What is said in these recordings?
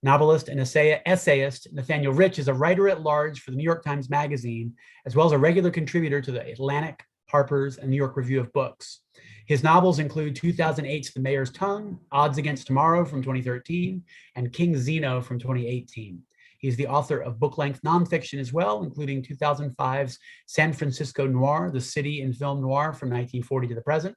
Novelist and essayist Nathaniel Rich is a writer at large for the New York Times Magazine, as well as a regular contributor to the Atlantic, Harper's, and New York Review of Books. His novels include 2008's The Mayor's Tongue, Odds Against Tomorrow from 2013, and King Zeno from 2018. He's the author of book-length nonfiction as well, including 2005's San Francisco Noir, the city in film noir from 1940 to the present.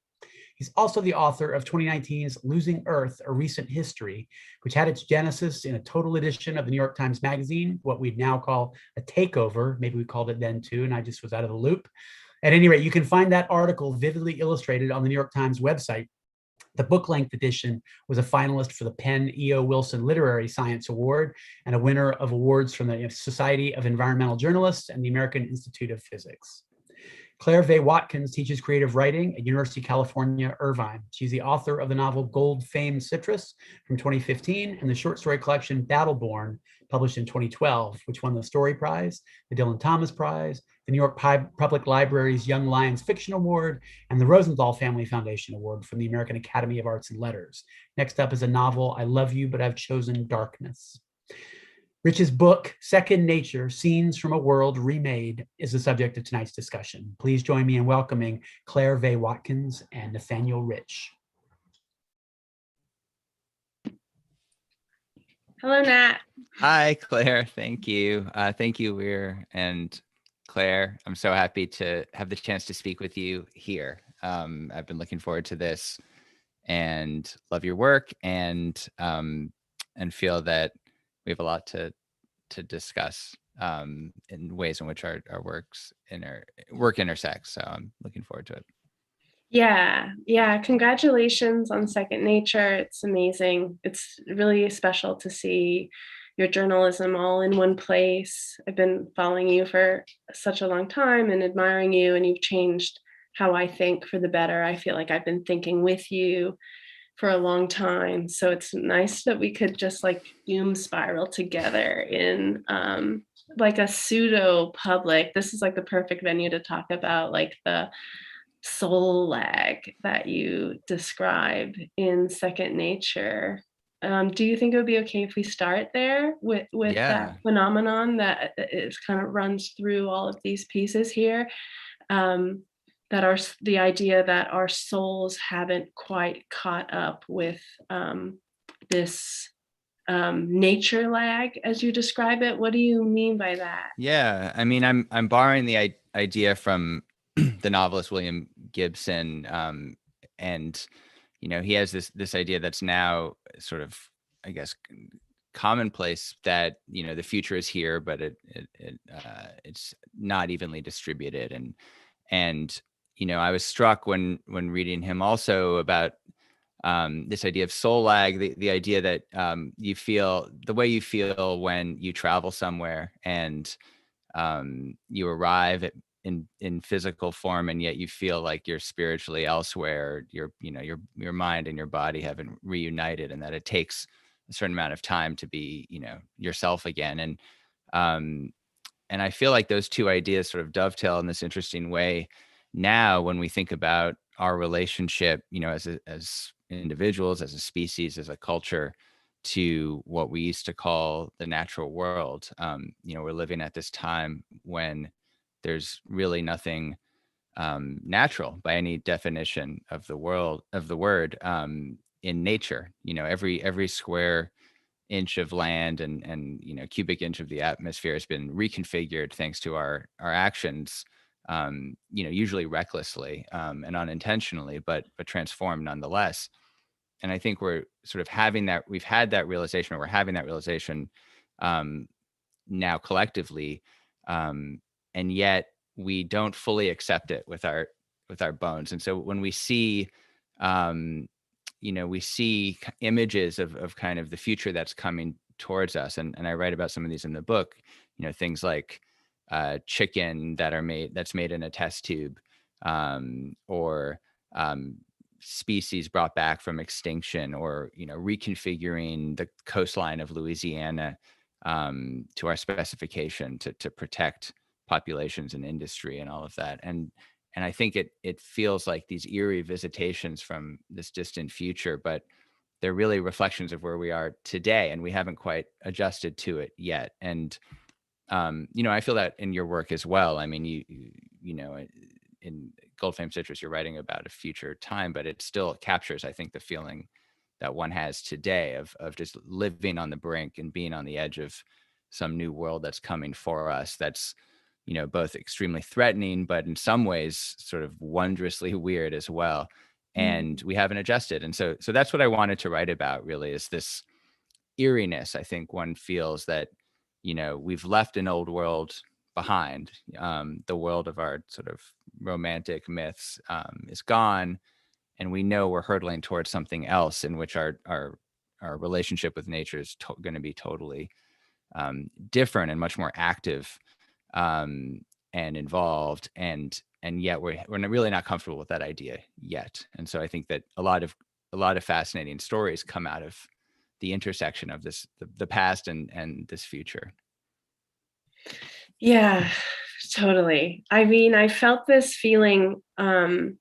He's also the author of 2019's Losing Earth, A Recent History, which had its genesis in a total edition of the New York Times Magazine, what we'd now call a takeover. Maybe we called it then too, and I just was out of the loop. At any rate, you can find that article vividly illustrated on the New York Times website. The book-length edition was a finalist for the Penn E.O. Wilson Literary Science Award and a winner of awards from the Society of Environmental Journalists and the American Institute of Physics. Claire Vaye Watkins teaches creative writing at University of California, Irvine. She's the author of the novel Gold Fame Citrus from 2015 and the short story collection Battleborn, published in 2012, which won the Story Prize, the Dylan Thomas Prize, the New York Public Library's Young Lions Fiction Award, and the Rosenthal Family Foundation Award from the American Academy of Arts and Letters. Next up is a novel, I Love You, But I've Chosen Darkness. Rich's book, Second Nature, Scenes from a World Remade, is the subject of tonight's discussion. Please join me in welcoming Claire Vaye Watkins and Nathaniel Rich. Hello, Nat. Hi, Claire. Thank you. Thank you, Weir and Claire. I'm so happy to have the chance to speak with you here. I've been looking forward to this and love your work and feel that we have a lot to discuss in ways in which our work intersects. So I'm looking forward to it. Yeah. Congratulations on Second Nature. It's amazing. It's really special to see your journalism all in one place. I've been following you for such a long time and admiring you, and you've changed how I think for the better. I feel like I've been thinking with you for a long time. So it's nice that we could just like doom spiral together in like a pseudo public. This is like the perfect venue to talk about like the soul lag that you describe in Second Nature. Do you think it would be okay if we start there with that phenomenon that is kind of runs through all of these pieces here? That are the idea that our souls haven't quite caught up with this nature lag, as you describe it. What do you mean by that? Yeah, I mean, I'm borrowing the idea from the novelist William Gibson, and he has this idea that's now sort of, I guess, commonplace that the future is here, but it's not evenly distributed, and I was struck when reading him also about this idea of soul lag, the idea that you feel the way you feel when you travel somewhere and you arrive in physical form, and yet you feel like you're spiritually elsewhere. Your mind and your body haven't reunited, and that it takes a certain amount of time to be yourself again. And I feel like those two ideas sort of dovetail in this interesting way now when we think about our relationship, as individuals, as a species, as a culture, to what we used to call the natural world. We're living at this time when there's really nothing natural by any definition of the word in nature. Every square inch of land and cubic inch of the atmosphere has been reconfigured thanks to our actions, usually recklessly and unintentionally, but transformed nonetheless. And I think we're sort of having that realization now collectively, and yet we don't fully accept it with our bones. And so when we see we see images of kind of the future that's coming towards us. And I write about some of these in the book, things like chicken that's made in a test tube, or species brought back from extinction, or, reconfiguring the coastline of Louisiana to our specification to protect populations and industry and all of that. And I think it feels like these eerie visitations from this distant future, but they're really reflections of where we are today, and we haven't quite adjusted to it yet. And I feel that in your work as well. I mean, you know, in Gold Flame Citrus, you're writing about a future time, but it still captures, I think, the feeling that one has today of just living on the brink and being on the edge of some new world that's coming for us. That's, both extremely threatening, but in some ways sort of wondrously weird as well. And we haven't adjusted. And so that's what I wanted to write about, really, is this eeriness. I think one feels that, we've left an old world behind. The world of our sort of romantic myths is gone. And we know we're hurtling towards something else in which our relationship with nature is going to be totally different and much more active and involved. And yet we're really not comfortable with that idea yet. And so I think that a lot of fascinating stories come out of the intersection of the past and this future. Yeah, totally. I mean, I felt this feeling, and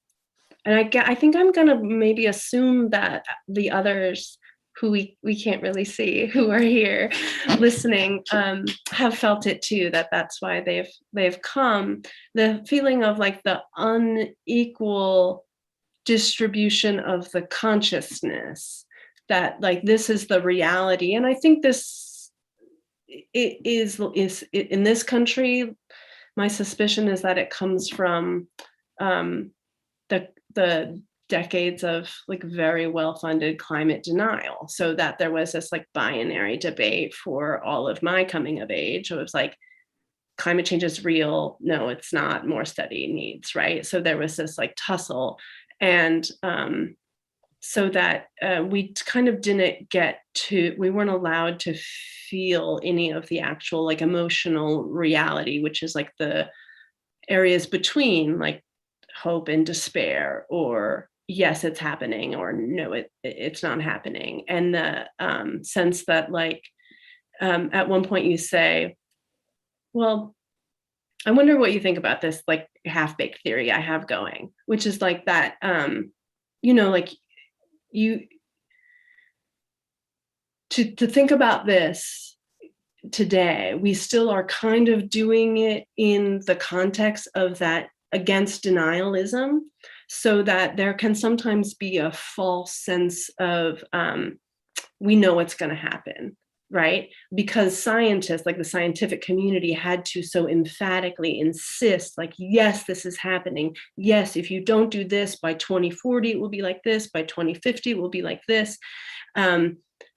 I think I'm gonna maybe assume that the others who we can't really see, who are here listening, have felt it too. That's why they've come. The feeling of like the unequal distribution of the consciousness, that like this is the reality. And I think this is in this country, my suspicion is that it comes from the decades of like very well-funded climate denial, so that there was this like binary debate for all of my coming of age. It was like, climate change is real, no it's not, more study needs, right? So there was this like tussle. And so that we kind of we weren't allowed to feel any of the actual like emotional reality, which is like the areas between like hope and despair, or yes it's happening, or no it's not happening. And the sense that like at one point you say, well, I wonder what you think about this like half-baked theory I have going, which is like that like you to think about this today, we still are kind of doing it in the context of that against denialism, so that there can sometimes be a false sense of we know what's going to happen, right? Because scientists, like the scientific community, had to so emphatically insist, like, yes, this is happening. Yes, if you don't do this by 2040, it will be like this. By 2050, it will be like this.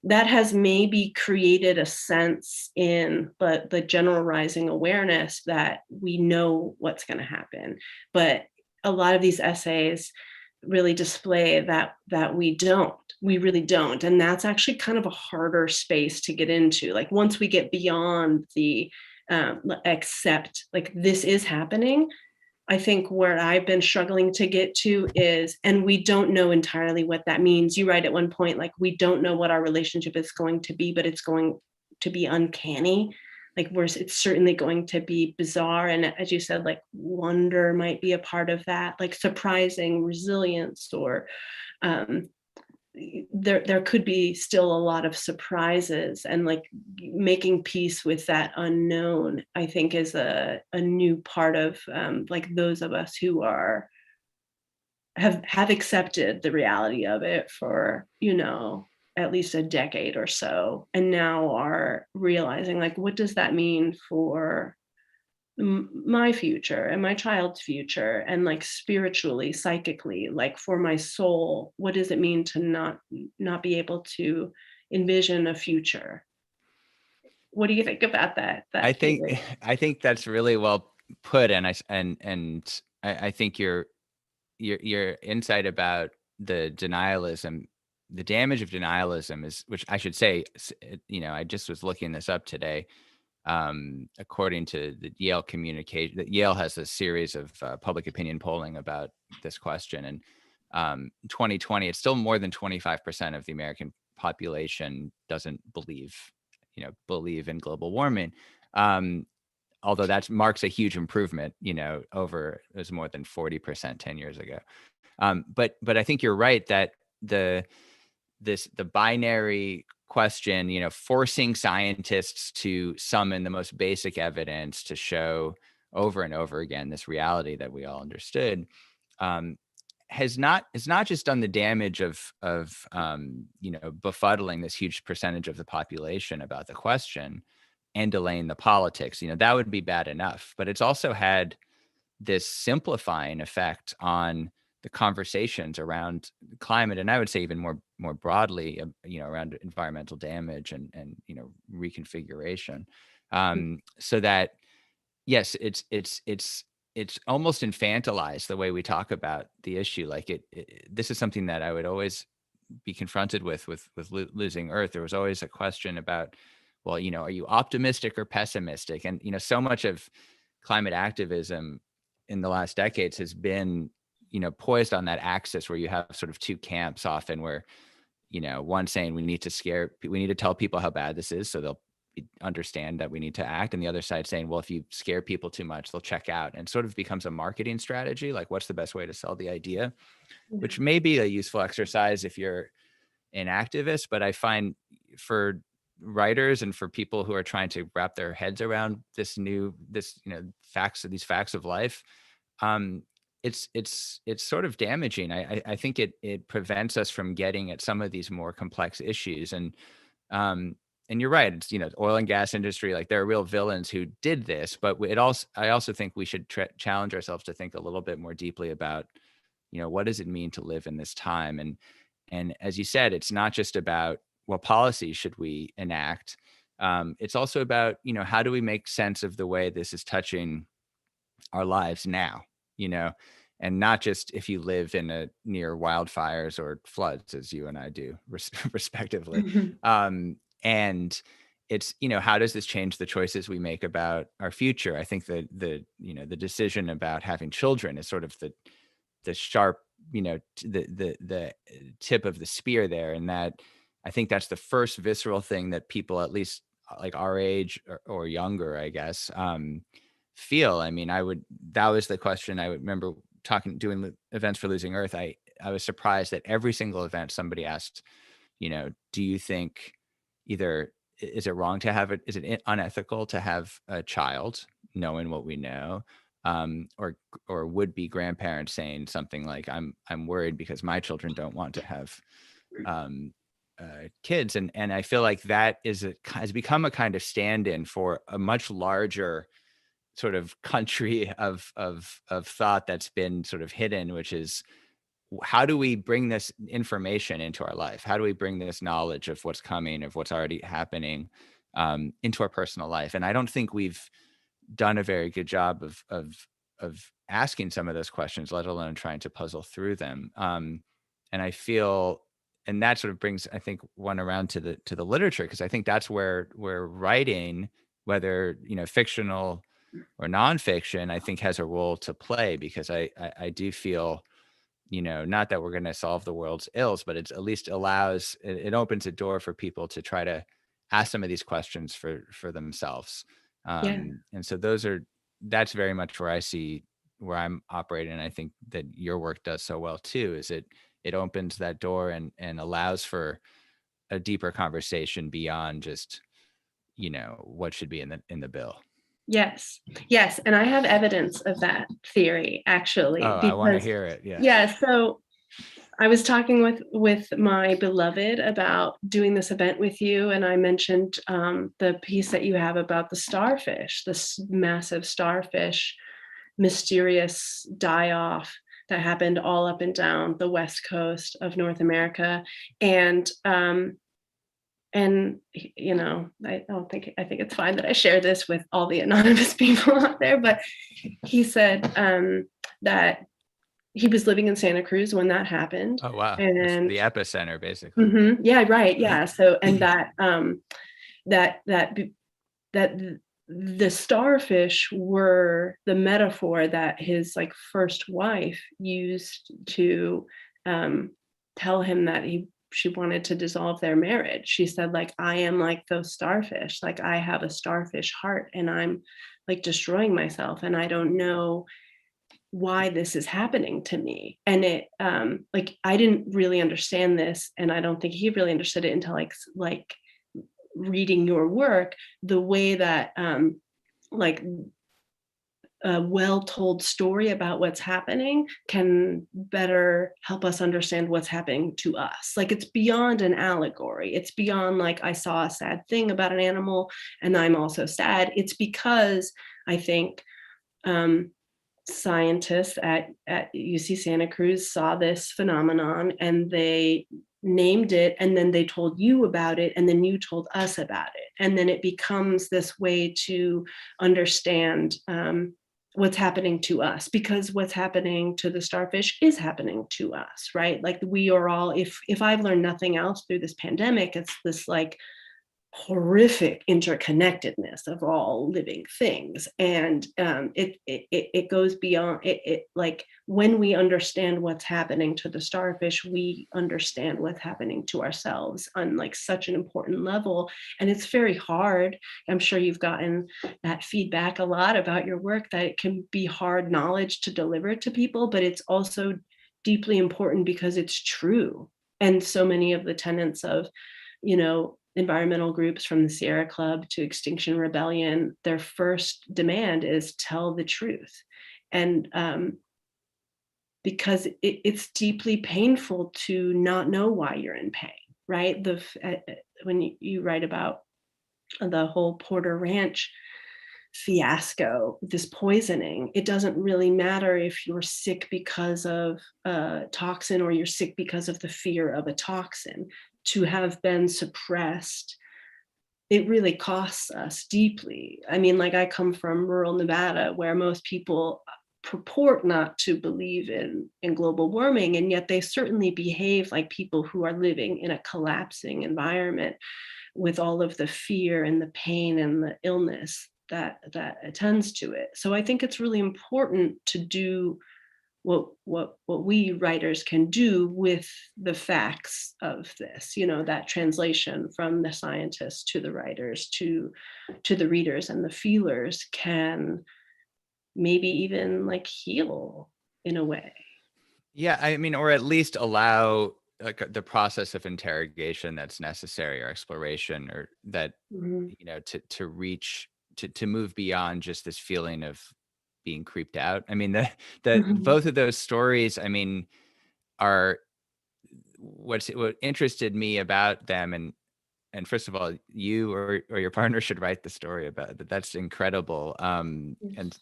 That has maybe created a sense in the general rising awareness that we know what's going to happen. But a lot of these essays really display that we really don't. And that's actually kind of a harder space to get into. Like once we get beyond the accept, like this is happening, I think where I've been struggling to get to is, and we don't know entirely what that means. You write at one point, like, we don't know what our relationship is going to be, but it's going to be uncanny. Like it's certainly going to be bizarre. And as you said, like wonder might be a part of that, like surprising resilience, or there could be still a lot of surprises, and like making peace with that unknown, I think, is a new part of like those of us who have accepted the reality of it for at least a decade or so, and now are realizing, like, what does that mean for my future and my child's future, and like spiritually, psychically, like for my soul, what does it mean to not be able to envision a future? What do you think about that? I think that's really well put, and I think your insight about the denialism, the damage of denialism is, which I should say, I just was looking this up today. According to the Yale communication, that Yale has a series of public opinion polling about this question, and 2020, it's still more than 25% of the American population doesn't believe in global warming. Although that marks a huge improvement, over, it was more than 40% 10 years ago. But I think you're right that the binary question, forcing scientists to summon the most basic evidence to show over and over again this reality that we all understood, has not just done the damage of befuddling this huge percentage of the population about the question and delaying the politics. That would be bad enough, but it's also had this simplifying effect on the conversations around climate, and I would say even more broadly, around environmental damage and reconfiguration. So that, yes, it's almost infantilized the way we talk about the issue. Like this is something that I would always be confronted with losing Earth. There was always a question about, well, are you optimistic or pessimistic? And so much of climate activism in the last decades has been poised on that axis where you have sort of two camps often, where one saying we need to tell people how bad this is so they'll understand that we need to act, and the other side saying, well, if you scare people too much, they'll check out, and sort of becomes a marketing strategy, like what's the best way to sell the idea, which may be a useful exercise if you're an activist, but I find for writers and for people who are trying to wrap their heads around these facts of life, it's sort of damaging. I think it prevents us from getting at some of these more complex issues. And you're right, it's oil and gas industry, like there are real villains who did this, but I also think we should challenge ourselves to think a little bit more deeply about what does it mean to live in this time. And as you said, it's not just about what policies should we enact. It's also about, how do we make sense of the way this is touching our lives now, and not just if you live near wildfires or floods, as you and I do, respectively. And it's, how does this change the choices we make about our future? I think that the decision about having children is sort of the sharp, the tip of the spear there. And that, I think that's the first visceral thing that people, at least like our age or younger, I guess, feel. I mean, that was the question I would remember doing events for Losing Earth. I was surprised that every single event somebody asked, do you think either, is it wrong to have it? Is it unethical to have a child, knowing what we know? Or would-be grandparents saying something like, I'm worried because my children don't want to have kids. And I feel like that has become a kind of stand-in for a much larger sort of country of thought that's been sort of hidden, which is, how do we bring this information into our life? How do we bring this knowledge of what's coming, of what's already happening, into our personal life? And I don't think we've done a very good job of asking some of those questions, let alone trying to puzzle through them. And I feel, and that sort of brings, I think, one around to the literature, because I think that's where writing, whether fictional or nonfiction, I think has a role to play, because I do feel, not that we're going to solve the world's ills, but it's at least it opens a door for people to try to ask some of these questions for themselves. And so that's very much where I'm operating. And I think that your work does so well too, is it opens that door and allows for a deeper conversation beyond just, what should be in the bill. Yes. And I have evidence of that theory, actually. Oh, I want to hear it. Yeah. Yeah. So I was talking with my beloved about doing this event with you, and I mentioned the piece that you have about the starfish, this massive starfish, mysterious die-off that happened all up and down the west coast of North America. And I think it's fine that I share this with all the anonymous people out there, but he said that he was living in Santa Cruz when that happened. Oh, wow. And the epicenter, basically. Mm-hmm, yeah, right. Yeah. So, and that the starfish were the metaphor that his first wife used to tell him that she wanted to dissolve their marriage. She said, I am like those starfish, I have a starfish heart, and I'm destroying myself, and I don't know why this is happening to me. And it like I didn't really understand this, and I don't think he really understood it until like reading your work, the way that like a well-told story about what's happening can better help us understand what's happening to us. Like it's beyond an allegory. It's beyond like I saw a sad thing about an animal and I'm also sad. It's because I think scientists at UC Santa Cruz saw this phenomenon and they named it, and then they told you about it, and then you told us about it. And then it becomes this way to understand what's happening to us, because what's happening to the starfish is happening to us, right? Like we are all, if I've learned nothing else through this pandemic, it's this like horrific interconnectedness of all living things. And it goes beyond it. Like when we understand what's happening to the starfish, we understand what's happening to ourselves on like such an important level. And it's very hard. I'm sure you've gotten that feedback a lot about your work, that it can be hard knowledge to deliver to people, but it's also deeply important because it's true. And so many of the tenets of, you know, environmental groups from the Sierra Club to Extinction Rebellion, their first demand is tell the truth. And because it's deeply painful to not know why you're in pain, right? When you write about the whole Porter Ranch fiasco, this poisoning, it doesn't really matter if you're sick because of a toxin or you're sick because of the fear of a toxin. To have been suppressed, it really costs us deeply. I mean, like I come from rural Nevada where most people purport not to believe in global warming, and yet they certainly behave like people who are living in a collapsing environment with all of the fear and the pain and the illness that attends to it. So I think it's really important to do what we writers can do with the facts of this, you know, that translation from the scientists to the writers to the readers and the feelers can maybe even like heal in a way. Yeah, I mean, or at least allow like the process of interrogation that's necessary, or exploration, or that, Mhm. you know, to reach, to move beyond just this feeling of being creeped out. I mean, the Mhm. both of those stories, I mean, are what interested me about them. And first of all, you or your partner should write the story about that. That's incredible. And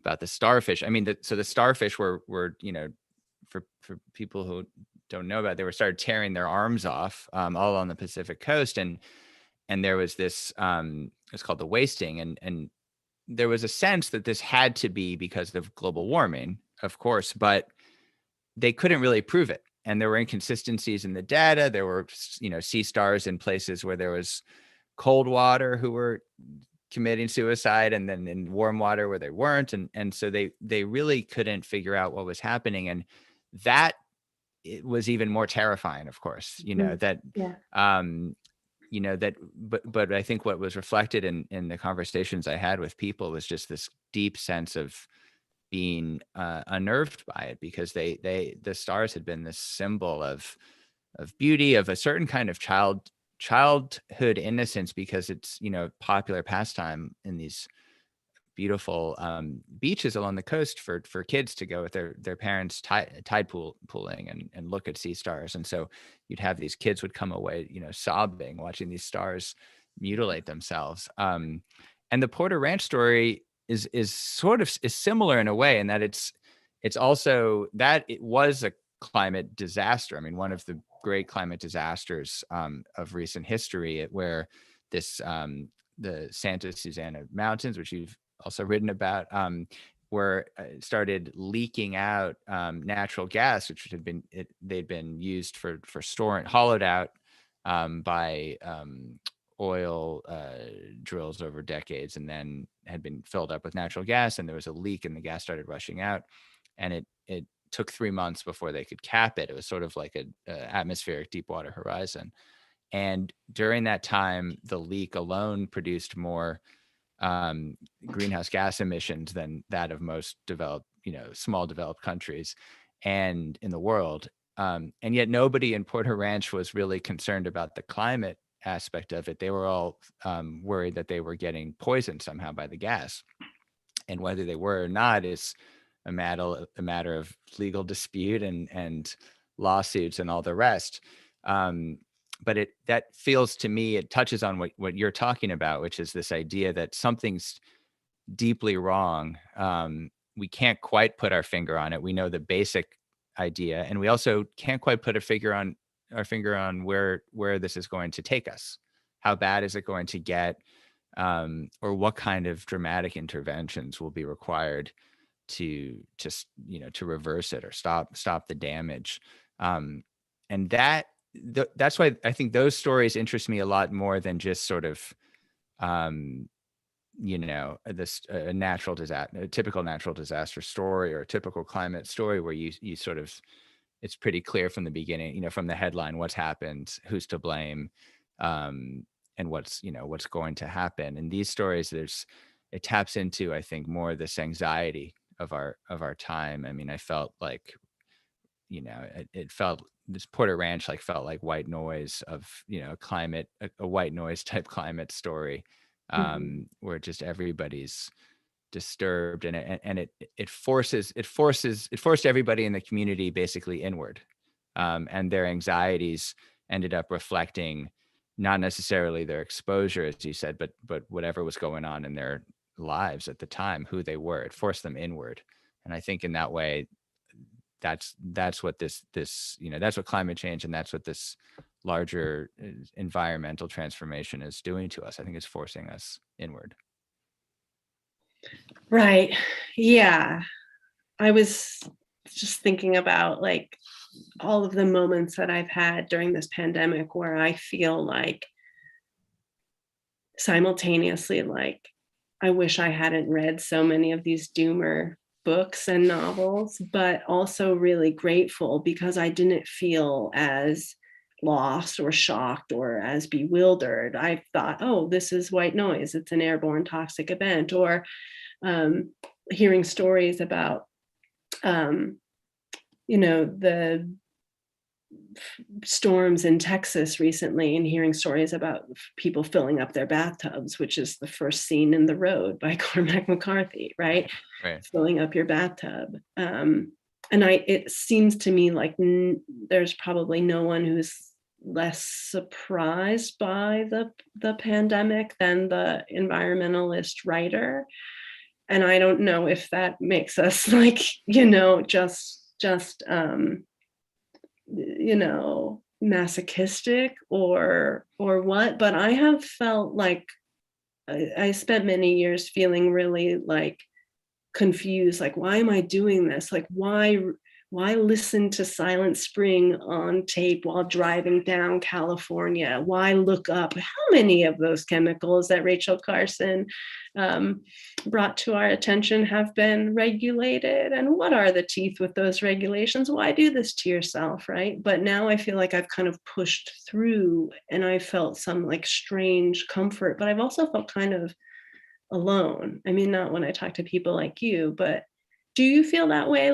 about the starfish. I mean, so the starfish were, you know, for people who don't know about it, they were started tearing their arms off all on the Pacific coast. And there was this, it's called the wasting. And there was a sense that this had to be because of global warming, of course, but they couldn't really prove it. And there were inconsistencies in the data. There were, you know, sea stars in places where there was cold water who were committing suicide, and then in warm water where they weren't. And so they really couldn't figure out what was happening. And that, it was even more terrifying, of course, you know, that, Yeah. you know, that, but I think what was reflected in the conversations I had with people was just this deep sense of being unnerved by it, because the stars had been this symbol of beauty, of a certain kind of childhood innocence, because it's, you know, popular pastime in these beautiful beaches along the coast for kids to go with their parents tide pooling and look at sea stars. And so you'd have these kids would come away, you know, sobbing, watching these stars mutilate themselves. And the Porter Ranch story is sort of is similar in a way, in that it's also that it was a climate disaster. I mean, one of the great climate disasters of recent history, where this the Santa Susana Mountains, which you've also written about, where it started leaking out natural gas, which had been they'd been used for storing, hollowed out by oil drills over decades, and then had been filled up with natural gas, and there was a leak and the gas started rushing out, and it took 3 months before they could cap it. It was sort of like a atmospheric deepwater horizon. And during that time, the leak alone produced more greenhouse gas emissions than that of most developed, small developed countries and in the world. And yet nobody in Porter Ranch was really concerned about the climate aspect of it. They were all worried that they were getting poisoned somehow by the gas. And whether they were or not is a matter of legal dispute and lawsuits and all the rest. But that feels to me, it touches on what you're talking about, which is this idea that something's deeply wrong. We can't quite put our finger on it. We know the basic idea, and we also can't quite put our finger on where this is going to take us. How bad is it going to get? Or what kind of dramatic interventions will be required to reverse it or stop the damage. And that's why I think those stories interest me a lot more than just sort of, this natural disaster, a typical natural disaster story or a typical climate story where you sort of, it's pretty clear from the beginning, from the headline, what's happened, who's to blame, and what's going to happen. In these stories, it taps into, I think, more this anxiety of our time. I mean, I felt like, it felt, this Porter Ranch felt like white noise of, a white noise type climate story, where just everybody's disturbed, and it forced everybody in the community basically inward, and their anxieties ended up reflecting not necessarily their exposure, as you said, but whatever was going on in their lives at the time, who they were. It forced them inward. And I think in that way, that's what this that's what climate change and that's what this larger environmental transformation is doing to us. I think it's forcing us inward. Right. Yeah. I was just thinking about all of the moments that I've had during this pandemic where I feel like simultaneously, I wish I hadn't read so many of these doomer books and novels, but also really grateful because I didn't feel as lost or shocked or as bewildered. I thought, oh, this is white noise. It's an airborne toxic event. Or hearing stories about, the storms in Texas recently, and hearing stories about people filling up their bathtubs, which is the first scene in The Road by Cormac McCarthy, right? Right. Filling up your bathtub. And it seems to me like there's probably no one who's less surprised by the pandemic than the environmentalist writer. And I don't know if that makes us just masochistic or what, but I have felt like I spent many years feeling really confused, why am I doing this? Why listen to Silent Spring on tape while driving down California? Why look up how many of those chemicals that Rachel Carson brought to our attention have been regulated? And what are the teeth with those regulations? Why do this to yourself, right? But now I feel like I've kind of pushed through and I felt some strange comfort, but I've also felt kind of alone. I mean, not when I talk to people like you, but do you feel that way?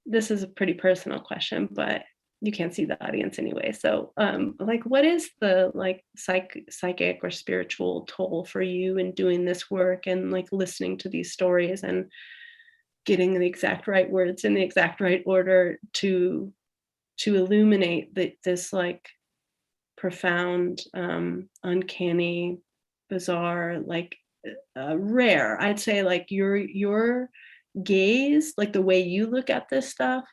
This is a pretty personal question, but you can't see the audience anyway. So what is the psychic or spiritual toll for you in doing this work and listening to these stories and getting the exact right words in the exact right order to illuminate this profound, uncanny, bizarre, rare, I'd say, your gaze, the way you look at this stuff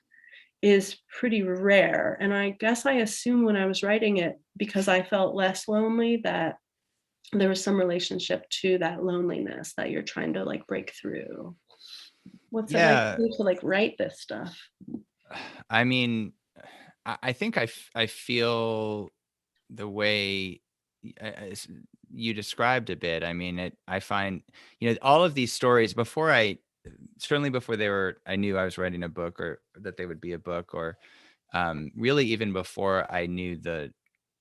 is pretty rare. And I guess I assume when I was writing it, because I felt less lonely, that there was some relationship to that loneliness that you're trying to break through. What's it like for you to write this stuff? I mean, I think I feel the way you described a bit. I mean, I find, all of these stories certainly before I knew I was writing a book or that they would be a book, or really even before I knew the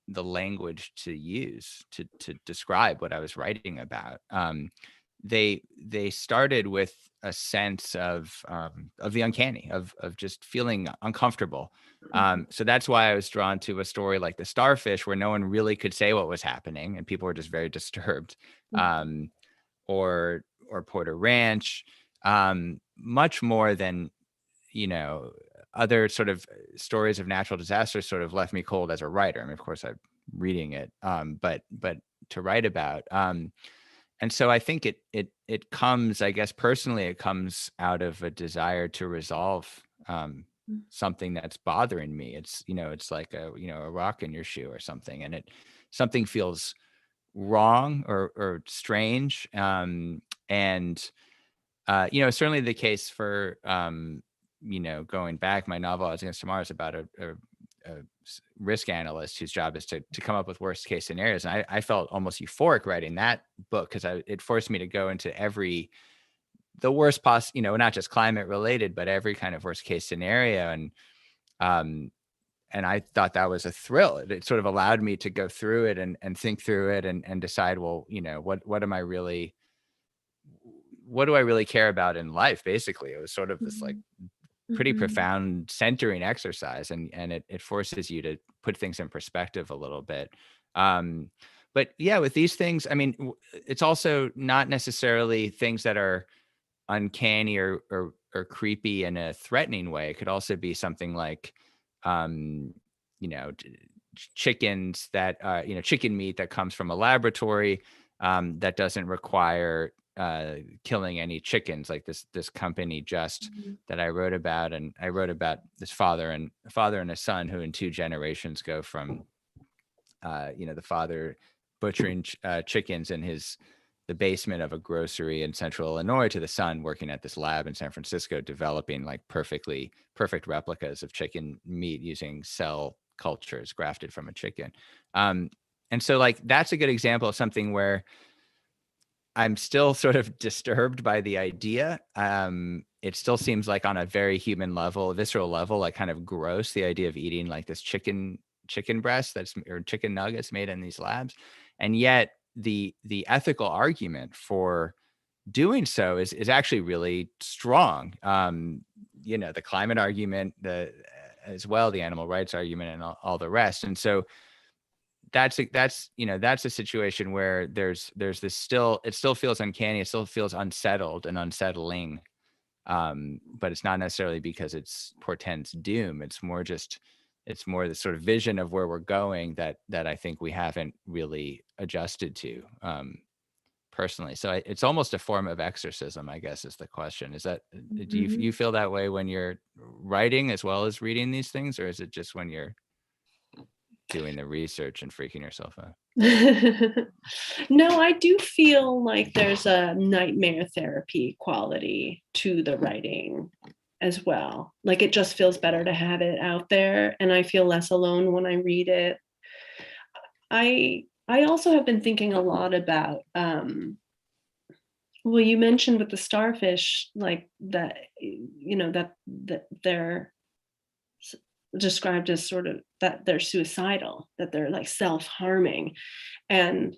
language to use to describe what I was writing about. they started with a sense of the uncanny, of just feeling uncomfortable. So that's why I was drawn to a story like the Starfish, where no one really could say what was happening and people were just very disturbed. Or Porter Ranch, much more than, other sort of stories of natural disasters sort of left me cold as a writer. I mean, of course, I'm reading it, but to write about. And so I think it comes, I guess, personally, it comes out of a desire to resolve something that's bothering me. It's, it's like a rock in your shoe or something, and something feels wrong or strange. And certainly the case for going back, my novel Odds Against Tomorrow is about a risk analyst whose job is to come up with worst case scenarios. And I felt almost euphoric writing that book, because it forced me to go into the worst possible, not just climate related, but every kind of worst case scenario. And I thought that was a thrill. It sort of allowed me to go through it and think through it and decide, well, what do I really care about in life? Basically, it was sort of this like pretty profound centering exercise, and it forces you to put things in perspective a little bit. But yeah, with these things, I mean, it's also not necessarily things that are uncanny or creepy in a threatening way. It could also be something like, chickens that, chicken meat that comes from a laboratory that doesn't require killing any chickens, like this company Just that I wrote about. And I wrote about this father and a son who in 2 generations go from, the father butchering chickens in the basement of a grocery in central Illinois to the son working at this lab in San Francisco, developing like perfect replicas of chicken meat using cell cultures grafted from a chicken. And so like, that's a good example of something where I'm still sort of disturbed by the idea. It still seems like on a very human level, visceral level, like kind of gross, the idea of eating like this chicken breast or chicken nuggets made in these labs. And yet the ethical argument for doing so is actually really strong. The climate argument, as well, the animal rights argument, and all the rest. And so that's a situation where there's this it still feels uncanny. It still feels unsettled and unsettling. But it's not necessarily because it's portends doom. It's more the sort of vision of where we're going that I think we haven't really adjusted to, personally. So it's almost a form of exorcism, I guess, is the question. Is that, do you feel that way when you're writing as well as reading these things, or is it just when you're doing the research and freaking yourself out? No, I do feel like there's a nightmare therapy quality to the writing as well. Like, it just feels better to have it out there, and I feel less alone when I read it. I also have been thinking a lot about, well, you mentioned with the Starfish, like that, that they're described as sort of that they're suicidal, that they're like self-harming. And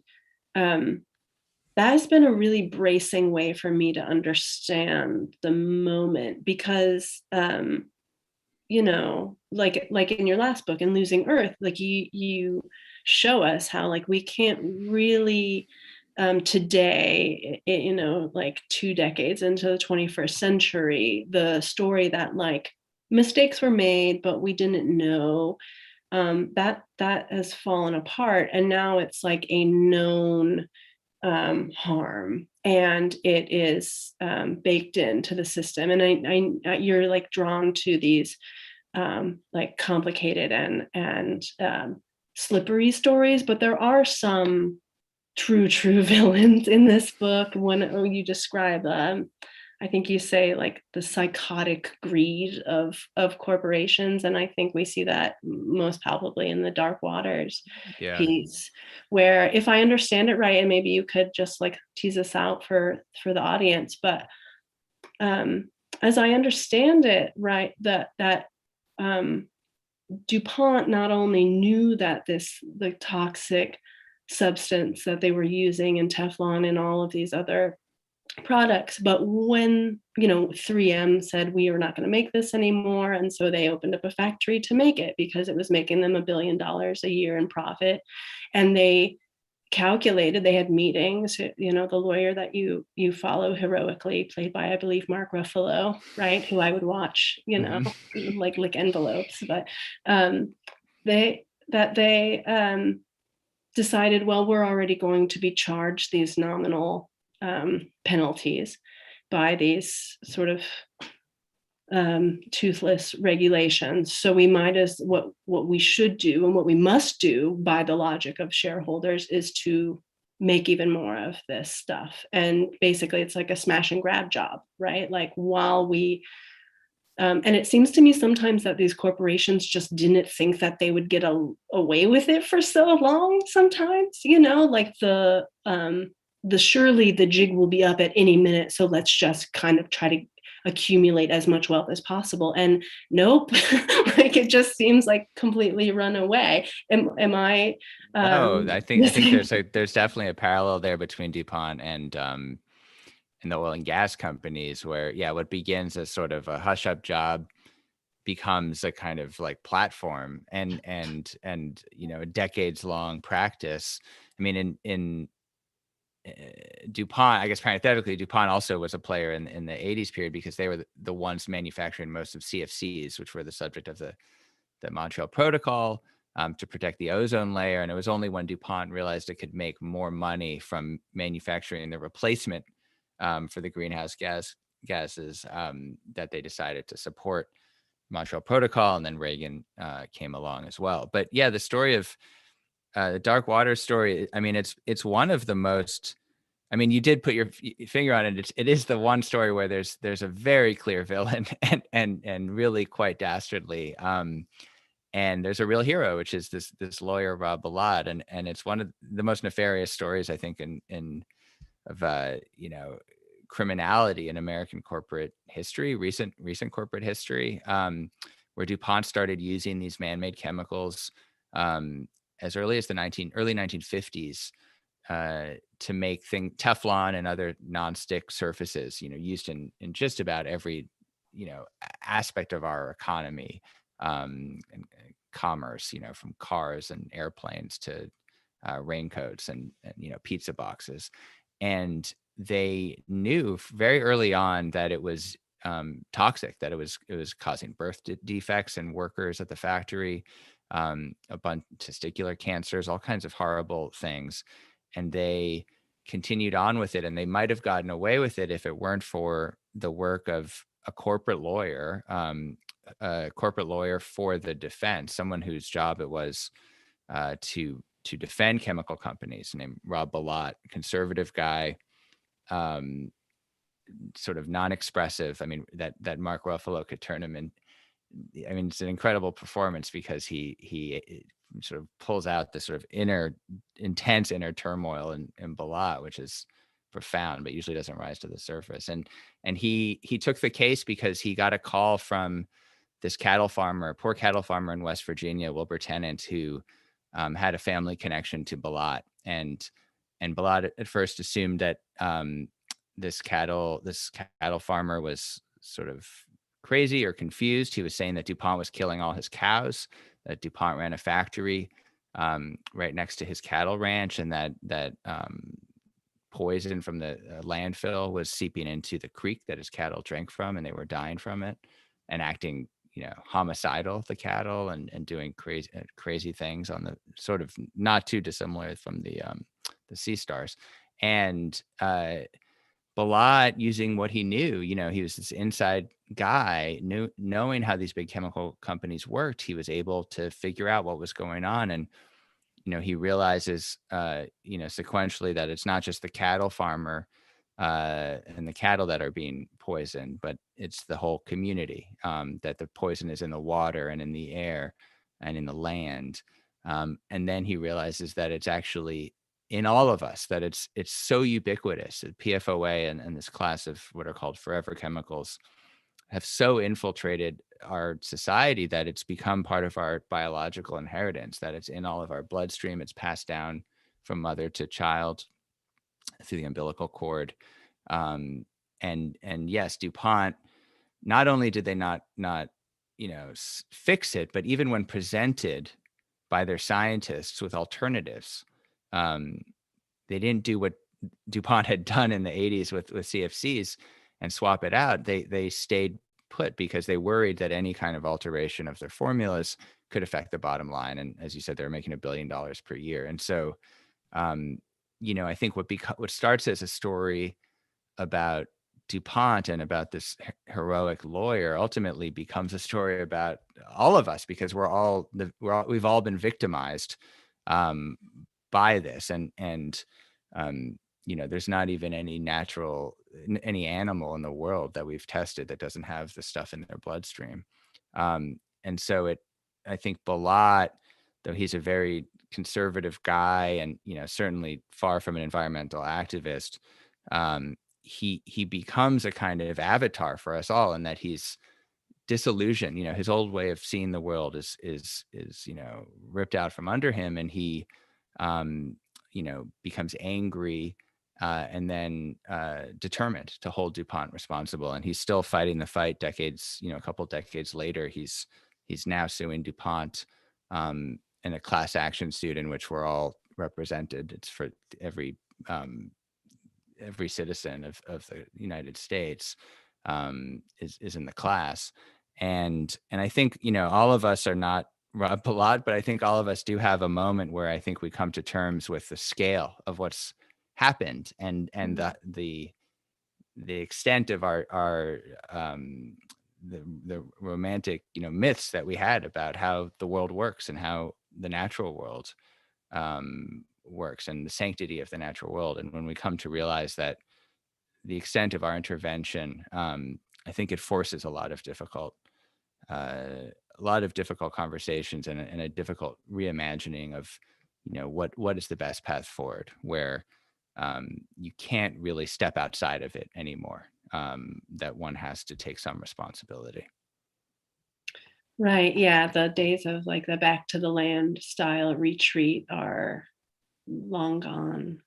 that has been a really bracing way for me to understand the moment, because like in your last book, in Losing Earth, like you show us how like we can't really today, like 2 decades into the 21st century, the story that like mistakes were made, but we didn't know, that has fallen apart. And now it's like a known harm, and it is baked into the system. And I you're like drawn to these like complicated and slippery stories, but there are some true villains in this book. When you describe, I think you say like the psychotic greed of corporations, and I think we see that most palpably in the Dark Waters piece, where, if I understand it right, and maybe you could just like tease us out for the audience, but as I understand it, right, that DuPont not only knew that the toxic substance that they were using in Teflon and all of these other products. But when, 3M said, we are not going to make this anymore, and so they opened up a factory to make it because it was making them $1 billion a year in profit. And they calculated, they had meetings, the lawyer that you follow heroically, played by, I believe, Mark Ruffalo, right, who I would watch, like lick envelopes. But they decided, well, we're already going to be charged these nominal penalties by these sort of toothless regulations. So we might what we should do, and what we must do by the logic of shareholders, is to make even more of this stuff. And basically it's like a smash and grab job, right? Like while we and it seems to me sometimes that these corporations just didn't think that they would get away with it for so long sometimes, like the surely the jig will be up at any minute, so let's just kind of try to accumulate as much wealth as possible. And nope, like it just seems like completely run away. Am I? I think there's definitely a parallel there between DuPont and the oil and gas companies, where what begins as sort of a hush up job becomes a kind of like platform and a decades long practice. I mean, in DuPont, I guess parenthetically, DuPont also was a player in the 80s period, because they were the ones manufacturing most of CFCs, which were the subject of the Montreal Protocol, to protect the ozone layer. And it was only when DuPont realized it could make more money from manufacturing the replacement for the greenhouse gases that they decided to support Montreal Protocol. And then Reagan came along as well. But the story of the Dark Water story, I mean, it's one of the most, I mean, you did put your finger on it. It is the one story where there's a very clear villain and really quite dastardly. And there's a real hero, which is this lawyer, Rob Ballard. And it's one of the most nefarious stories, I think, of criminality in American corporate history, recent corporate history, where DuPont started using these man-made chemicals as early as the early 1950s to make Teflon and other non-stick surfaces, used in just about every, aspect of our economy and commerce, from cars and airplanes to raincoats and pizza boxes. And they knew very early on that it was toxic, that it was causing birth defects in workers at the factory, a bunch of testicular cancers, all kinds of horrible things. And they continued on with it, and they might have gotten away with it if it weren't for the work of a corporate lawyer for the defense, someone whose job it was to defend chemical companies, named Rob Ballard, conservative guy, sort of non-expressive. I mean, that Mark Ruffalo could turn him in. I mean, it's an incredible performance, because he sort of pulls out this sort of intense inner turmoil in Ballard, which is profound, but usually doesn't rise to the surface. And he took the case because he got a call from this poor cattle farmer in West Virginia, Wilbur Tennant, who had a family connection to Ballard. And Ballard at first assumed that this cattle farmer was sort of crazy or confused. He was saying that DuPont was killing all his cows, that DuPont ran a factory right next to his cattle ranch, and that poison from the landfill was seeping into the creek that his cattle drank from, and they were dying from it and acting homicidal, the cattle, and doing crazy things on the sort of not too dissimilar from the sea stars. And Ballard, using what he knew, he was this inside guy, knowing how these big chemical companies worked, he was able to figure out what was going on. And, he realizes, sequentially, that it's not just the cattle farmer and the cattle that are being poisoned, but it's the whole community, that the poison is in the water and in the air and in the land. And then he realizes that it's actually in all of us, that it's so ubiquitous. PFOA and this class of what are called forever chemicals have so infiltrated our society that it's become part of our biological inheritance, that it's in all of our bloodstream. It's passed down from mother to child through the umbilical cord. And yes, DuPont, not only did they not fix it, but even when presented by their scientists with alternatives, they didn't do what DuPont had done in the 80s with CFCs and swap it out. They stayed put because they worried that any kind of alteration of their formulas could affect the bottom line. And as you said, they're making $1 billion per year. And so, I think what starts as a story about DuPont and about this heroic lawyer ultimately becomes a story about all of us, because we've all been victimized by this, and there's not even any animal in the world that we've tested that doesn't have the stuff in their bloodstream. And so I think Balat, though he's a very conservative guy and certainly far from an environmental activist, he becomes a kind of avatar for us all, in that he's disillusioned. His old way of seeing the world is ripped out from under him, and he becomes angry and then determined to hold DuPont responsible. And he's still fighting the fight a couple decades later. He's now suing DuPont in a class action suit in which we're all represented. It's for every citizen of the United States is in the class. And I think, all of us are not Rob Palat, but I think all of us do have a moment where I think we come to terms with the scale of what's happened and the extent of our the romantic, myths that we had about how the world works and how the natural world works and the sanctity of the natural world. And when we come to realize that the extent of our intervention, I think it forces a lot of difficult conversations and a difficult reimagining of, what is the best path forward, where you can't really step outside of it anymore, that one has to take some responsibility. Right. Yeah. The days of like the back to the land style retreat are long gone.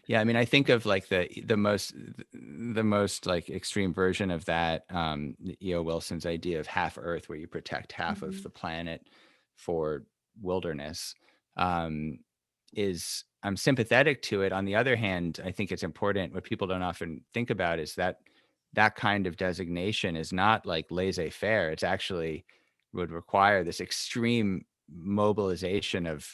Yeah, I mean, I think of like the most like extreme version of that, E.O. Wilson's idea of half Earth, where you protect half of the planet for wilderness, is I'm sympathetic to it. On the other hand, I think it's important. What people don't often think about is that kind of designation is not like laissez-faire. It's actually would require this extreme mobilization of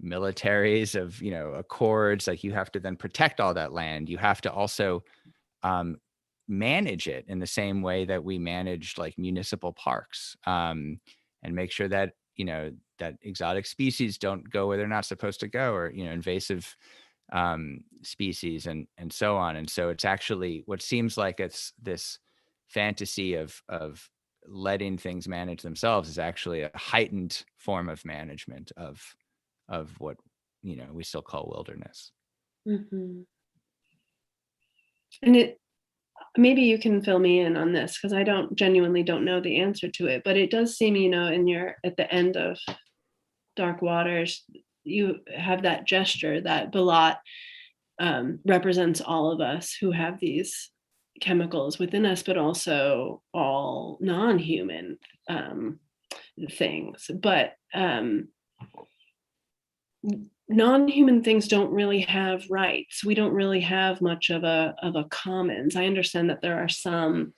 militaries, of accords. Like, you have to then protect all that land. You have to also manage it in the same way that we manage like municipal parks, and make sure that that exotic species don't go where they're not supposed to go, or invasive species and so on. And so it's actually what seems like it's this fantasy of letting things manage themselves is actually a heightened form of management of what we still call wilderness. Mm-hmm. And maybe you can fill me in on this, because I genuinely don't know the answer to it, but it does seem, at the end of Dark Waters, you have that gesture that Balat represents all of us who have these chemicals within us, but also all non-human things. But non-human things don't really have rights. We don't really have much of a commons. I understand that there are some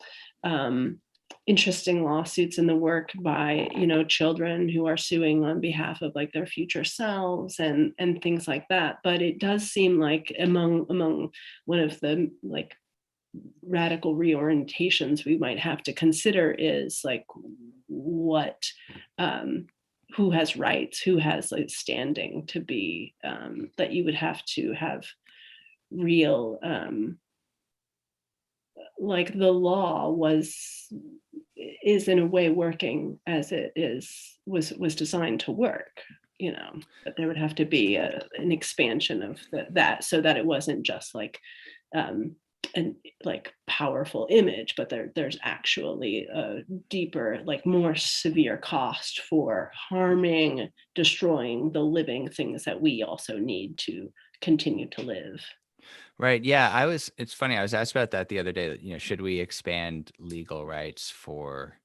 interesting lawsuits in the work by children who are suing on behalf of like their future selves and things like that. But it does seem like among one of the like radical reorientations we might have to consider is like what who has rights, who has like standing to be, that you would have to have real, like the law is in a way working as it was designed to work, but there would have to be an expansion of that so that it wasn't just like an like powerful image, but there's actually a deeper, like more severe cost for harming, destroying the living things that we also need to continue to live. Right. Yeah. It's funny. I was asked about that the other day, that, should we expand legal rights for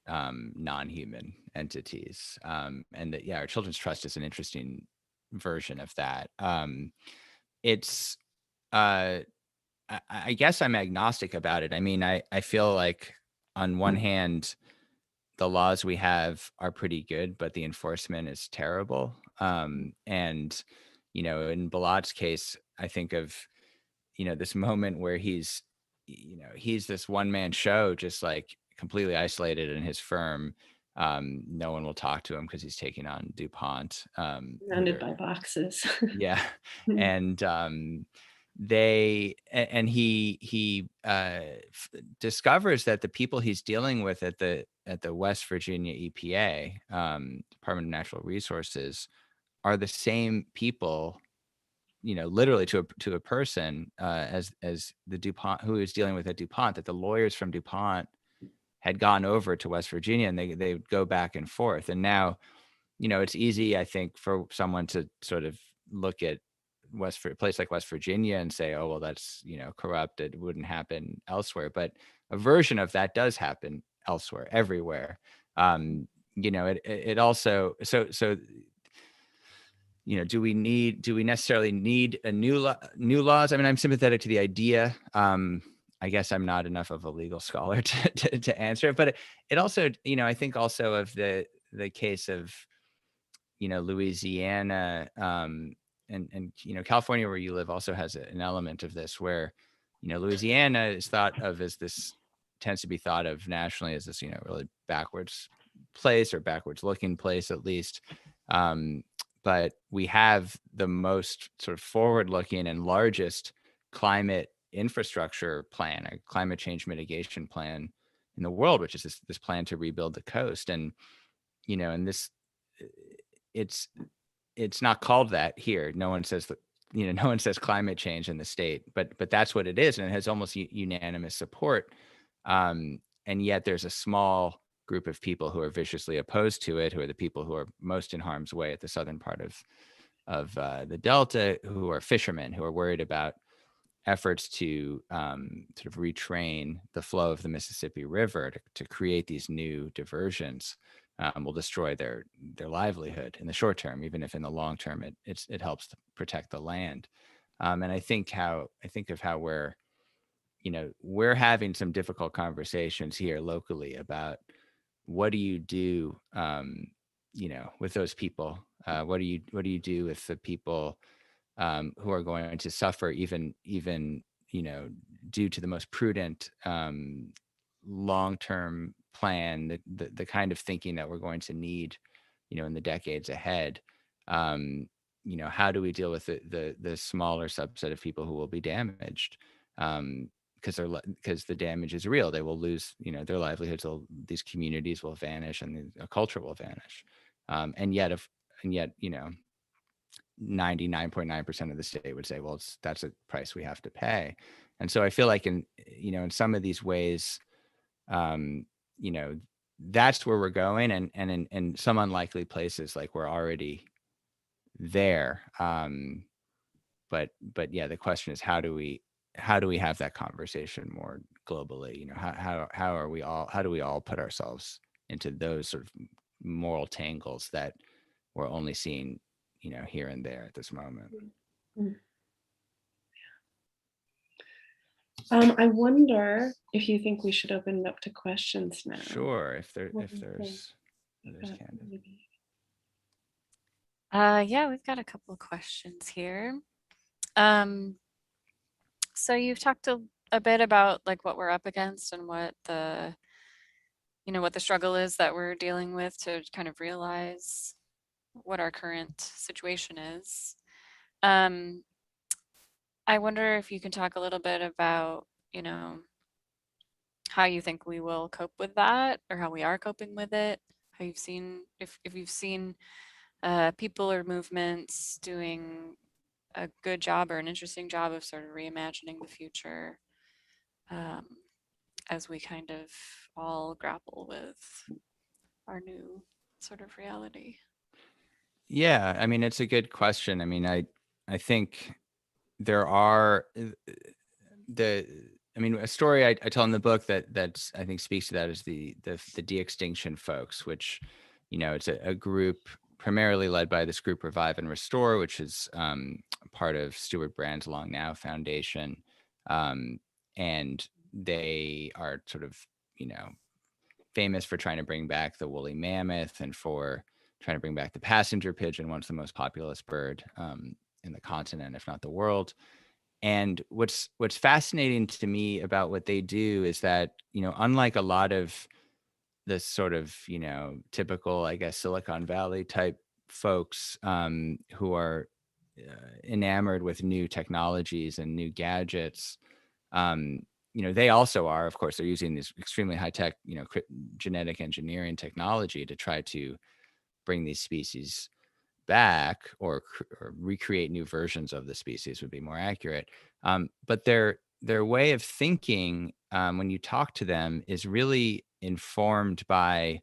non-human entities? And that, yeah, our children's trust is an interesting version of that. It's, uh, I guess I'm agnostic about it. I mean, I feel like on one hand, the laws we have are pretty good, but the enforcement is terrible. And, in Bilad's case, I think of, this moment where he's this one man show, just like completely isolated in his firm. No one will talk to him because he's taking on DuPont. Surrounded by boxes. Yeah. And discovers that the people he's dealing with at the West Virginia EPA, Department of Natural Resources, are the same people, literally to a person, as the DuPont, who is dealing with at DuPont, that the lawyers from DuPont had gone over to West Virginia, and they would go back and forth. And now, it's easy, I think, for someone to sort of look at a place like West Virginia and say, oh, well, that's, corrupt. It wouldn't happen elsewhere. But a version of that does happen elsewhere, everywhere. It also, so do we necessarily need a new laws? I mean, I'm sympathetic to the idea. I guess I'm not enough of a legal scholar to answer it, but it also, I think also of the case of, Louisiana, and California, where you live, also has an element of this, where, Louisiana is thought of as tends to be thought of nationally as this, really backwards place, or backwards looking place, at least. But we have the most sort of forward looking and largest climate infrastructure plan, a climate change mitigation plan in the world, which is this plan to rebuild the coast. And, and this, it's not called that here. No one says that, no one says climate change in the state, but that's what it is. And it has almost unanimous support. And yet there's a small group of people who are viciously opposed to it, who are the people who are most in harm's way at the southern part of the Delta, who are fishermen, who are worried about efforts to sort of retrain the flow of the Mississippi River to create these new diversions. Will destroy their livelihood in the short term, even if in the long term it helps to protect the land. And I think of how we're having some difficult conversations here locally about what do you do, with those people? What do you do with the people who are going to suffer, even due to the most prudent long-term plan, the kind of thinking that we're going to need, in the decades ahead. How do we deal with the smaller subset of people who will be damaged? Because the damage is real. They will lose, their livelihoods. These communities will vanish, and a culture will vanish. And yet, 99.9% of the state would say, well, that's a price we have to pay. And so I feel like in some of these ways, that's where we're going. And in some unlikely places, like, we're already there. But yeah, the question is, how do we have that conversation more globally? How do we all put ourselves into those sort of moral tangles that we're only seeing, here and there at this moment? I wonder if you think we should open it up to questions now. Sure, if there's candid. Yeah, we've got a couple of questions here. So you've talked a bit about like what we're up against and what the struggle is that we're dealing with to kind of realize what our current situation is. I wonder if you can talk a little bit about, how you think we will cope with that, or how we are coping with it. How you've seen, if you've seen people or movements doing a good job or an interesting job of sort of reimagining the future, as we kind of all grapple with our new sort of reality. Yeah, I mean, it's a good question. I mean, I think there are a story I tell in the book that's I think speaks to that is the de-extinction folks, which, it's a group primarily led by this group Revive and Restore, which is part of Stuart Brand's Long Now Foundation. And they are sort of, famous for trying to bring back the woolly mammoth and for trying to bring back the passenger pigeon, once the most populous bird in the continent, if not the world. And what's fascinating to me about what they do is that, unlike a lot of the sort of, typical, I guess, Silicon Valley type folks who are enamored with new technologies and new gadgets, they also are, of course, they're using this extremely high tech, genetic engineering technology to try to bring these species back or recreate new versions of the species would be more accurate. But their way of thinking, when you talk to them, is really informed by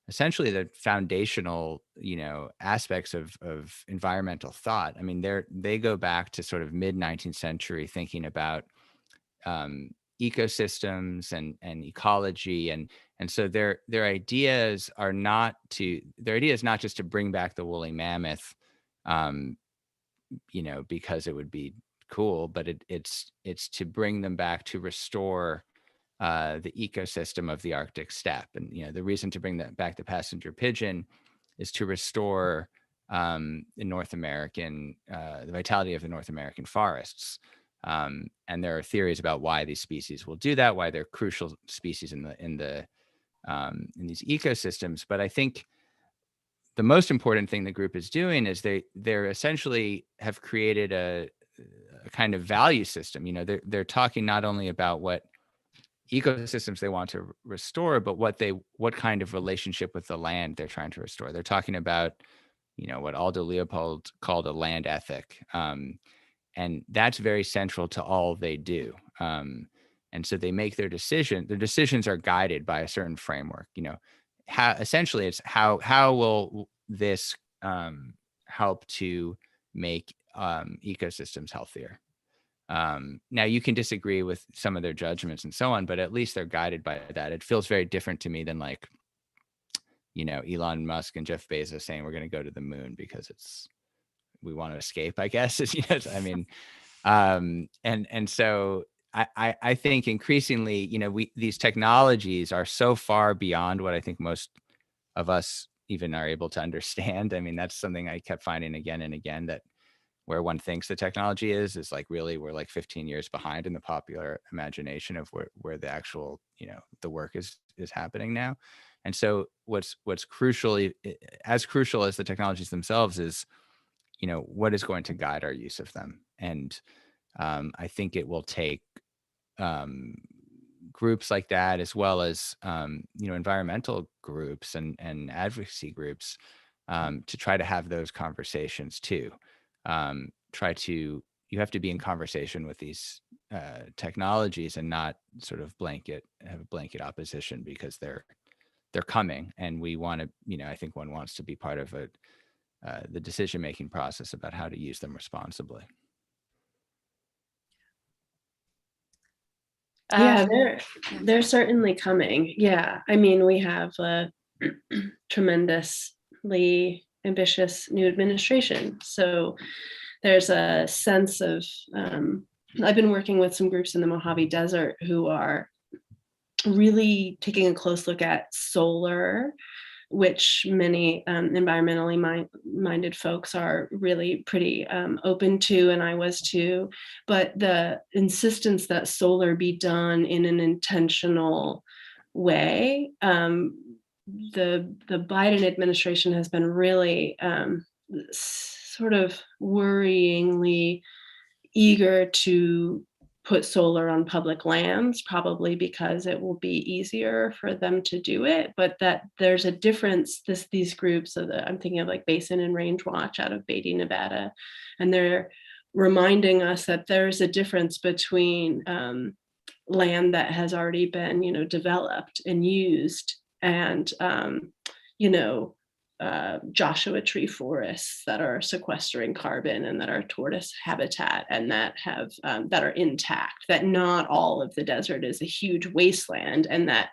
essentially the foundational, aspects of environmental thought. I mean, they go back to sort of mid 19th century thinking about ecosystems and ecology, and so their idea is not just to bring back the woolly mammoth, because it would be cool, but it's to bring them back to restore the ecosystem of the Arctic steppe. And the reason to bring back the passenger pigeon is to restore the vitality of the North American forests. And there are theories about why these species will do that, why they're crucial species in these ecosystems. But I think the most important thing the group is doing is they're essentially have created a kind of value system. They're talking not only about what ecosystems they want to restore, but what kind of relationship with the land they're trying to restore. They're talking about, what Aldo Leopold called a land ethic. And that's very central to all they do. And so they make their decisions are guided by a certain framework. Essentially it's how will this help to make ecosystems healthier. Now you can disagree with some of their judgments and so on, but at least they're guided by that. It feels very different to me than Elon Musk and Jeff Bezos saying we're going to go to the moon because we want to escape, I guess. And so I think increasingly, these technologies are so far beyond what I think most of us even are able to understand. I mean, that's something I kept finding again and again, that where one thinks the technology is like really we're like 15 years behind in the popular imagination of where the actual, the work is happening now. And so what's as crucial as the technologies themselves is, what is going to guide our use of them. And I think it will take groups like that, as well as environmental groups and advocacy groups, to try to have those conversations too. You have to be in conversation with these technologies and not sort of have a blanket opposition because they're coming, and we want to, I think one wants to be part of the decision-making process about how to use them responsibly. Yeah, they're certainly coming. Yeah, I mean, we have a tremendously ambitious new administration. So there's a sense of, I've been working with some groups in the Mojave Desert who are really taking a close look at solar, which many environmentally minded folks are really pretty open to, and I was too. But the insistence that solar be done in an intentional way, the Biden administration has been really sort of worryingly eager to put solar on public lands, probably because it will be easier for them to do it, but that there's a difference. These groups, I'm thinking of like Basin and Range Watch out of Beatty, Nevada, and they're reminding us that there's a difference between land that has already been, developed and used, and Joshua tree forests that are sequestering carbon and that are tortoise habitat and that have that are intact, that not all of the desert is a huge wasteland, and that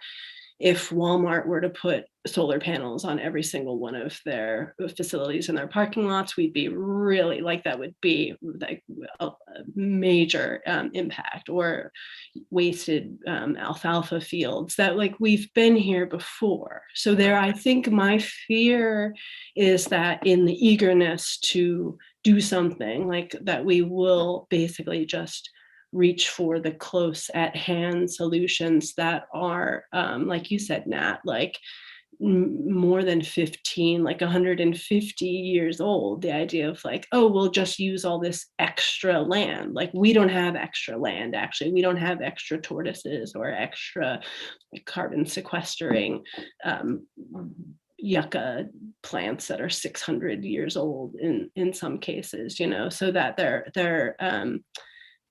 if Walmart were to put solar panels on every single one of their facilities in their parking lots, we'd be really like, that would be like a major impact. Or wasted alfalfa fields, that like we've been here before. So there, I think my fear is that in the eagerness to do something like that, we will basically just reach for the close at hand solutions that are, like you said, Nat, like more than 15, like 150 years old. The idea of like, oh, we'll just use all this extra land. Like, we don't have extra land, actually. We don't have extra tortoises or extra carbon sequestering yucca plants that are 600 years old in some cases, you know, so that they're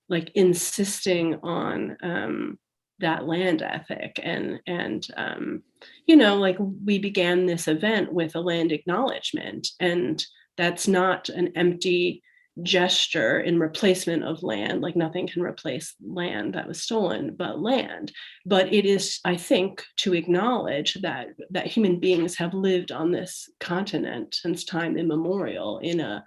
like insisting on that land ethic. And you know, like, we began this event with a land acknowledgement, and that's not an empty gesture in replacement of land. Like, nothing can replace land that was stolen but land. But it is, I think, to acknowledge that human beings have lived on this continent since time immemorial in a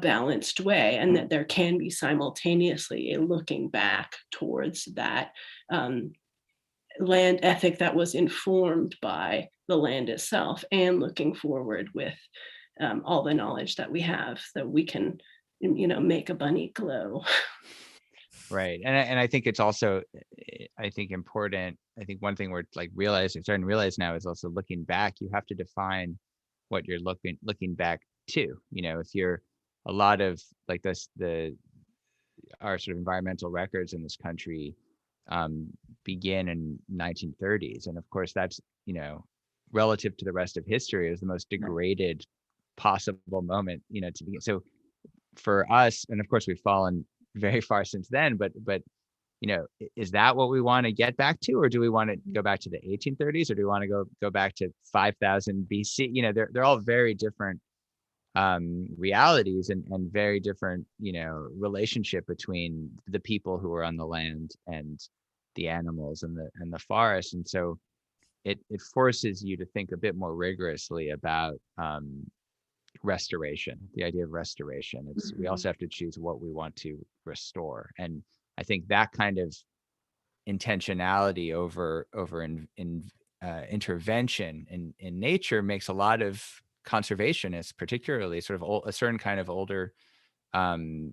balanced way, and that there can be simultaneously a looking back towards that land ethic that was informed by the land itself, and looking forward with all the knowledge that we have, that we can, you know, make a bunny glow. Right. And I think it's also, I think, important. I think one thing we're like starting to realize now is also looking back. You have to define what you're looking back to. You know, if you're a lot of like this, our sort of environmental records in this country begin in 1930s, and of course that's, you know, relative to the rest of history, is the most degraded possible moment, you know, to begin. So for us, and of course we've fallen very far since then, but you know, is that what we want to get back to, or do we want to go back to the 1830s, or do we want to go back to 5000 BC? You know, they're all very different realities, and very different, you know, relationship between the people who are on the land and the animals and the forest. And so it forces you to think a bit more rigorously about restoration, the idea of restoration. It's we also have to choose what we want to restore. And I think that kind of intentionality over intervention in nature makes a lot of conservationists, particularly sort of a certain kind of older era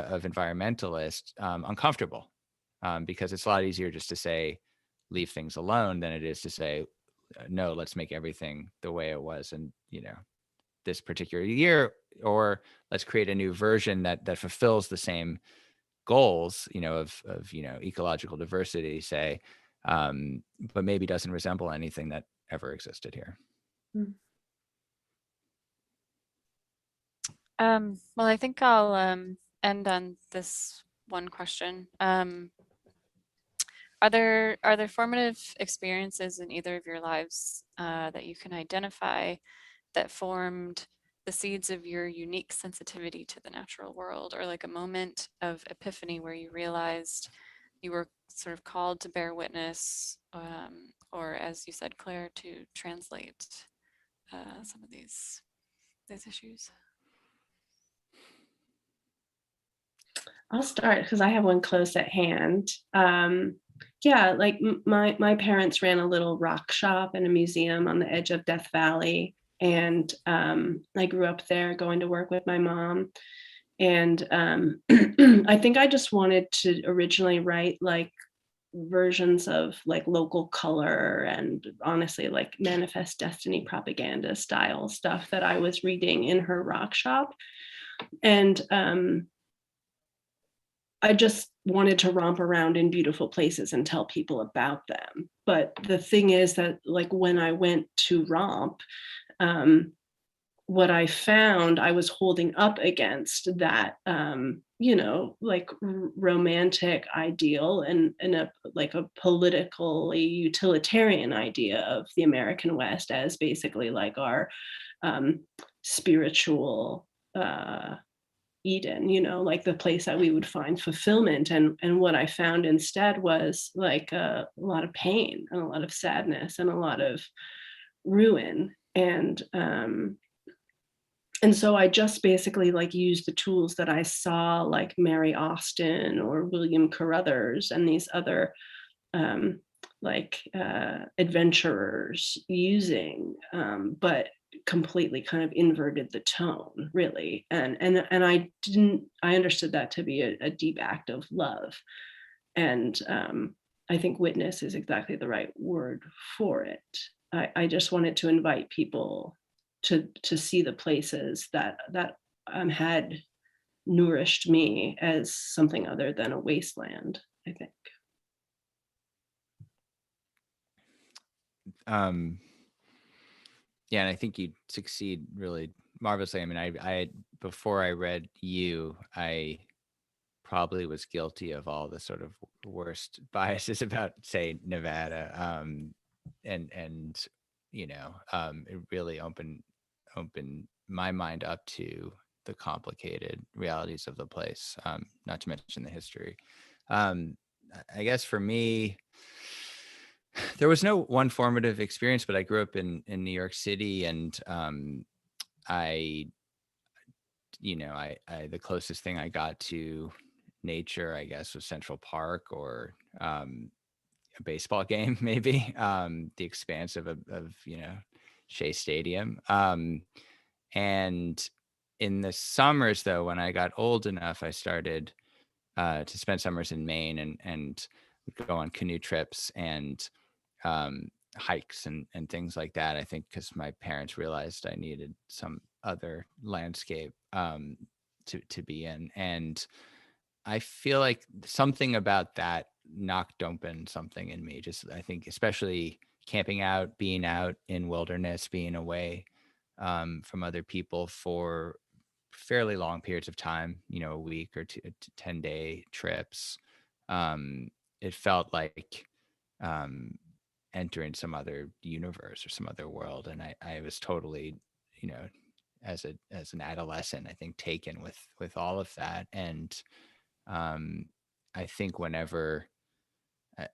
of environmentalists, uncomfortable, because it's a lot easier just to say leave things alone than it is to say no, let's make everything the way it was, and you know, this particular year, or let's create a new version that fulfills the same goals, you know, of you know, ecological diversity, say, but maybe doesn't resemble anything that ever existed here. Well, I think I'll end on this one question. Are there formative experiences in either of your lives that you can identify that formed the seeds of your unique sensitivity to the natural world, or like a moment of epiphany where you realized you were sort of called to bear witness, or as you said, Claire, to translate some of these issues? I'll start because I have one close at hand. Yeah, like my parents ran a little rock shop and a museum on the edge of Death Valley. And I grew up there going to work with my mom. And I think I just wanted to originally write like versions of like local color and honestly like manifest destiny propaganda style stuff that I was reading in her rock shop. And I just wanted to romp around in beautiful places and tell people about them. But the thing is that like when I went to romp, what I found I was holding up against that, you know, like romantic ideal and a like a politically utilitarian idea of the American West as basically like our spiritual Eden, you know, like the place that we would find fulfillment. And what I found instead was like a lot of pain and a lot of sadness and a lot of ruin. And so I just basically like used the tools that I saw like Mary Austin or William Carruthers and these other adventurers using, but completely kind of inverted the tone, really. And I understood that to be a deep act of love. And I think witness is exactly the right word for it. I just wanted to invite people to see the places that had nourished me as something other than a wasteland, I think. Yeah, and I think you succeed really marvelously. I mean, I before I read you, I probably was guilty of all the sort of worst biases about, say, Nevada, and you know, it really opened my mind up to the complicated realities of the place. Not to mention the history. I guess for me, there was no one formative experience, but I grew up in New York City, and I, you know, I the closest thing I got to nature, I guess, was Central Park or a baseball game, maybe. The expanse of you know, Shea Stadium. And in the summers, though, when I got old enough, I started to spend summers in Maine and would go on canoe trips and hikes and things like that. I think because my parents realized I needed some other landscape to be in. And I feel like something about that knocked open something in me. Just, I think, especially camping out, being out in wilderness, being away from other people for fairly long periods of time, you know, a week or 10-day trips. It felt like entering some other universe or some other world. And I was totally, you know, as an adolescent, I think, taken with all of that. And I think whenever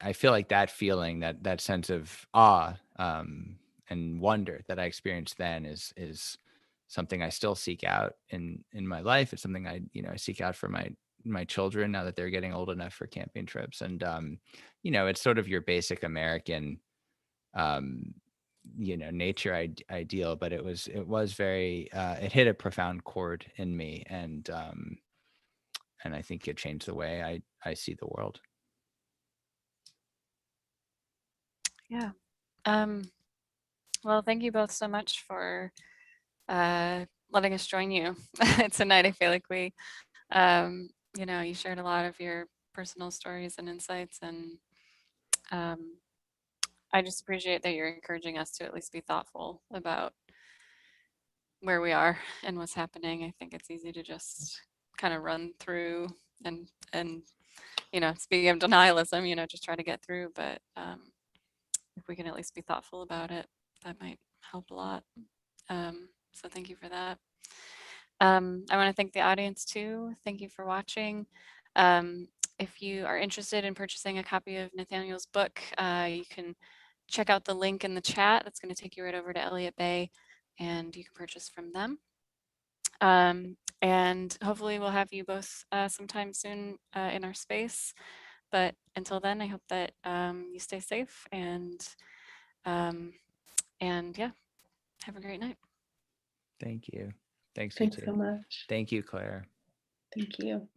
I feel like that feeling, that sense of awe and wonder that I experienced then is something I still seek out in my life. It's something I, you know, I seek out for my children now that they're getting old enough for camping trips. And you know, it's sort of your basic American you know, nature ideal, but it was very it hit a profound chord in me, and I think it changed the way I see the world. Yeah. Well, thank you both so much for letting us join you tonight. I feel like we, you know, you shared a lot of your personal stories and insights, and I just appreciate that you're encouraging us to at least be thoughtful about where we are and what's happening. I think it's easy to just kind of run through and you know, speaking of denialism, you know, just try to get through. But if we can at least be thoughtful about it, that might help a lot. So thank you for that. I want to thank the audience too. Thank you for watching. If you are interested in purchasing a copy of Nathaniel's book, you can check out the link in the chat. That's going to take you right over to Elliott Bay, and you can purchase from them. And hopefully we'll have you both sometime soon in our space. But until then, I hope that you stay safe and yeah, have a great night. Thank you. Thanks Thanks so much. Thank you, Claire. Thank you.